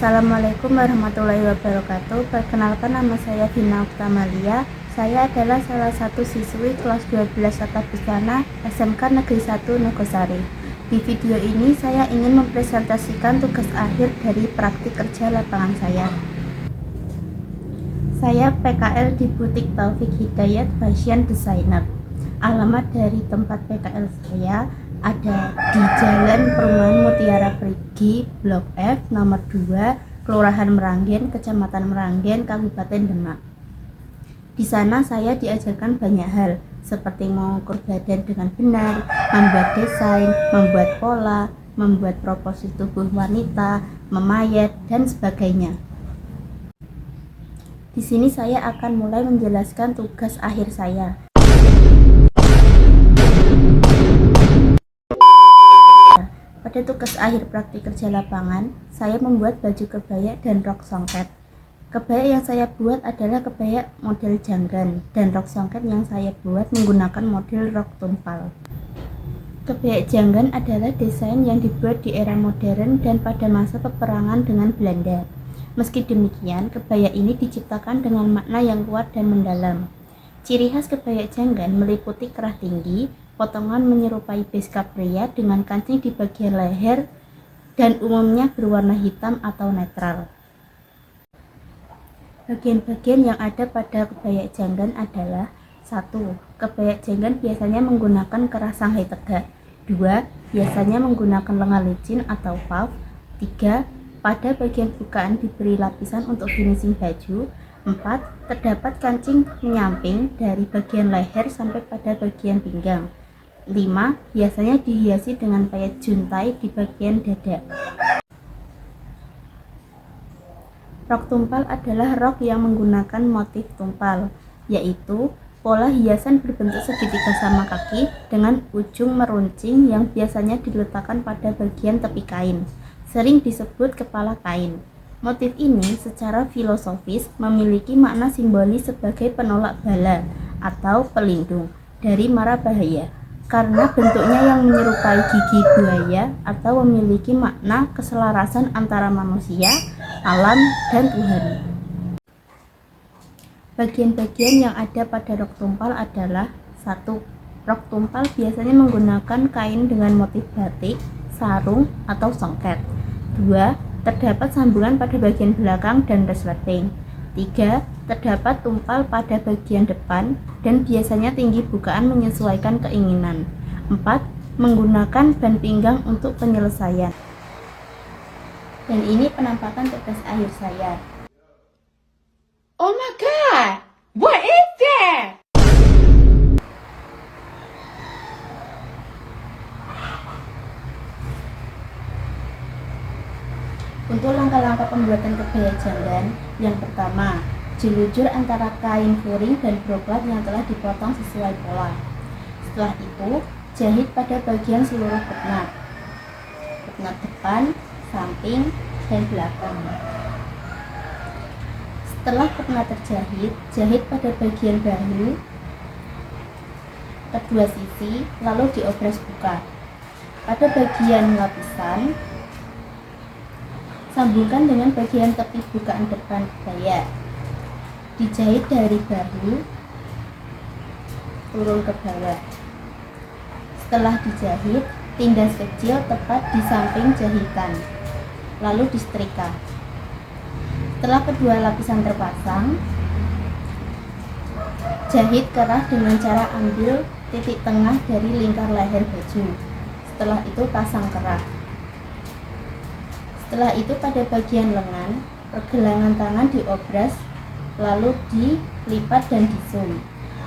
Assalamualaikum warahmatullahi wabarakatuh. Perkenalkan, nama saya Vina Uktamalia. Saya adalah salah satu siswi kelas 12 Tata Busana SMK Negeri 1 Nogosari. Di video ini saya ingin mempresentasikan tugas akhir dari praktik kerja lapangan saya. Saya PKL di Butik Taufik Hidayat Fashion Designer. Alamat dari tempat PKL saya ada di Jalan Perumahan Mutiara Perigi, Blok F, nomor 2, Kelurahan Meranggen, Kecamatan Meranggen, Kabupaten Demak. Di sana saya diajarkan banyak hal, seperti mengukur badan dengan benar, membuat desain, membuat pola, membuat proporsi tubuh wanita, memayat, dan sebagainya. Di sini saya akan mulai menjelaskan tugas akhir saya. Pada tugas akhir praktik kerja lapangan, saya membuat baju kebaya dan rok songket. Kebaya yang saya buat adalah kebaya model janggan, dan rok songket yang saya buat menggunakan model rok tumpal. Kebaya janggan adalah desain yang dibuat di era modern dan pada masa peperangan dengan Belanda. Meski demikian, kebaya ini diciptakan dengan makna yang kuat dan mendalam. Ciri khas kebaya janggan meliputi kerah tinggi, potongan menyerupai beskap pria dengan kancing di bagian leher, dan umumnya berwarna hitam atau netral. Bagian-bagian yang ada pada kebaya janggan adalah: 1. Kebaya janggan biasanya menggunakan kerah Shanghai tegak. 2. Biasanya menggunakan lengan licin atau puff. 3. Pada bagian bukaan diberi lapisan untuk finishing baju. 4. Terdapat kancing menyamping dari bagian leher sampai pada bagian pinggang. 5. Biasanya dihiasi dengan payet juntai di bagian dada. Rok tumpal adalah rok yang menggunakan motif tumpal, yaitu pola hiasan berbentuk segitiga sama kaki dengan ujung meruncing yang biasanya diletakkan pada bagian tepi kain, sering disebut kepala kain. Motif ini secara filosofis memiliki makna simbolis sebagai penolak bala atau pelindung dari mara bahaya, karena bentuknya yang menyerupai gigi buaya atau memiliki makna keselarasan antara manusia, alam, dan Tuhan. Bagian-bagian yang ada pada rok tumpal adalah: 1. Rok tumpal biasanya menggunakan kain dengan motif batik, sarung, atau songket. 2. Terdapat sambungan pada bagian belakang dan resleting. 3. Terdapat tumpal pada bagian depan dan biasanya tinggi bukaan menyesuaikan keinginan. 4. Menggunakan ban pinggang untuk penyelesaian. Dan ini penampakan tugas akhir saya. Oh my God! What is that? Untuk langkah-langkah pembuatan kebaya janggan, yang pertama, jelujur antara kain furing dan broklat yang telah dipotong sesuai pola. Setelah itu, jahit pada bagian seluruh ketnat depan, samping, dan belakang. Setelah ketnat terjahit, jahit pada bagian bahu kedua sisi, lalu diobras buka. Pada bagian lapisan, sambungkan dengan bagian tepi bukaan depan kebaya. Dijahit dari bahu turun ke bawah. Setelah dijahit, tindas kecil tepat di samping jahitan, lalu disetrika. Setelah kedua lapisan terpasang, jahit kerah dengan cara ambil titik tengah dari lingkar leher baju. Setelah itu pasang kerah. Setelah itu pada bagian lengan, pergelangan tangan diobras, lalu dilipat dan disum.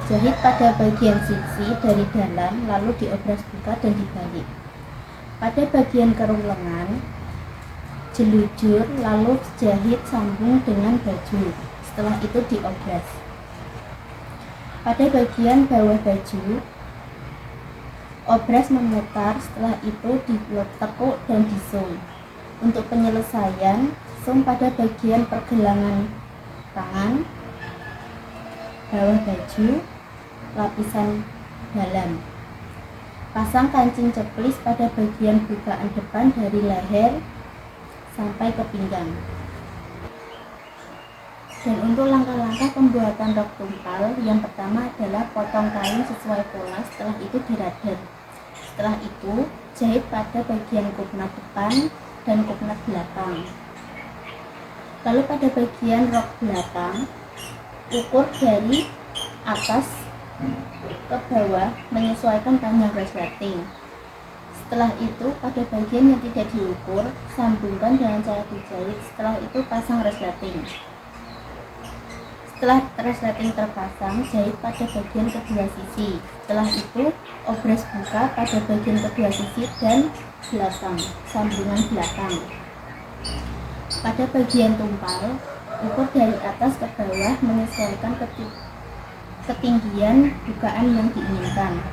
Jahit pada bagian sisi dari dalam, lalu diobras buka dan dibalik. Pada bagian kerung lengan, jelujur, lalu jahit sambung dengan baju. Setelah itu diobras. Pada bagian bawah baju, obras memutar, setelah itu ditekuk dan disum. Untuk penyelesaian, sum pada bagian pergelangan tangan, bawah baju, lapisan dalam. Pasang kancing ceplis pada bagian bukaan depan dari leher sampai ke pinggang. Dan untuk langkah-langkah pembuatan rok tumpal, yang pertama adalah potong kain sesuai pola, setelah itu dirader. Setelah itu, jahit pada bagian kupnat depan dan kupnat belakang. Lalu pada bagian rok belakang, ukur dari atas ke bawah menyesuaikan panjang resleting. Setelah itu, pada bagian yang tidak diukur, sambungkan dengan cara dijahit. Setelah itu, pasang resleting. Setelah resleting terpasang, jahit pada bagian kedua sisi. Setelah itu, obres buka pada bagian kedua sisi dan belakang, sambungan belakang. Pada bagian tumpal, ukur dari atas ke bawah menyesuaikan ketinggian bukaan yang diinginkan.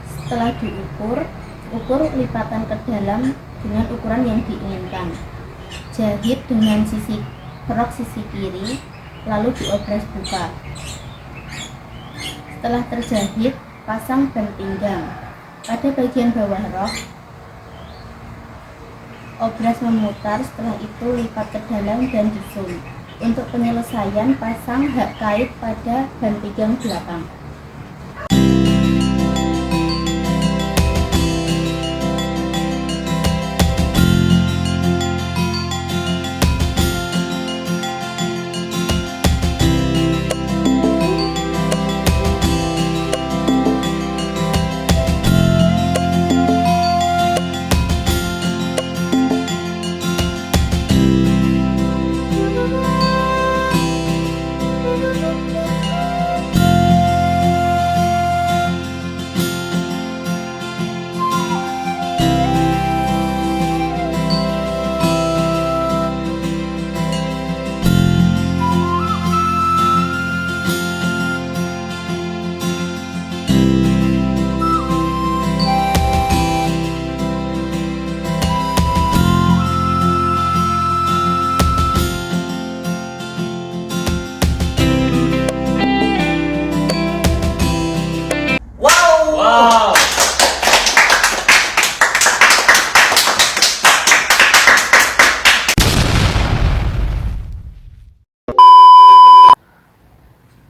Setelah diukur, ukur lipatan ke dalam dengan ukuran yang diinginkan. Jahit dengan sisi rok sisi kiri, lalu diobres buka. Setelah terjahit, pasang ban pinggang. Pada bagian bawah rok, obras memutar, setelah itu lipat ke dalam dan disum. Untuk penyelesaian, pasang hak kait pada ban pinggang belakang. Wow.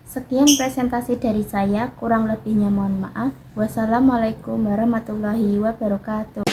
Sekian presentasi dari saya, kurang lebihnya mohon maaf. Wassalamualaikum warahmatullahi wabarakatuh.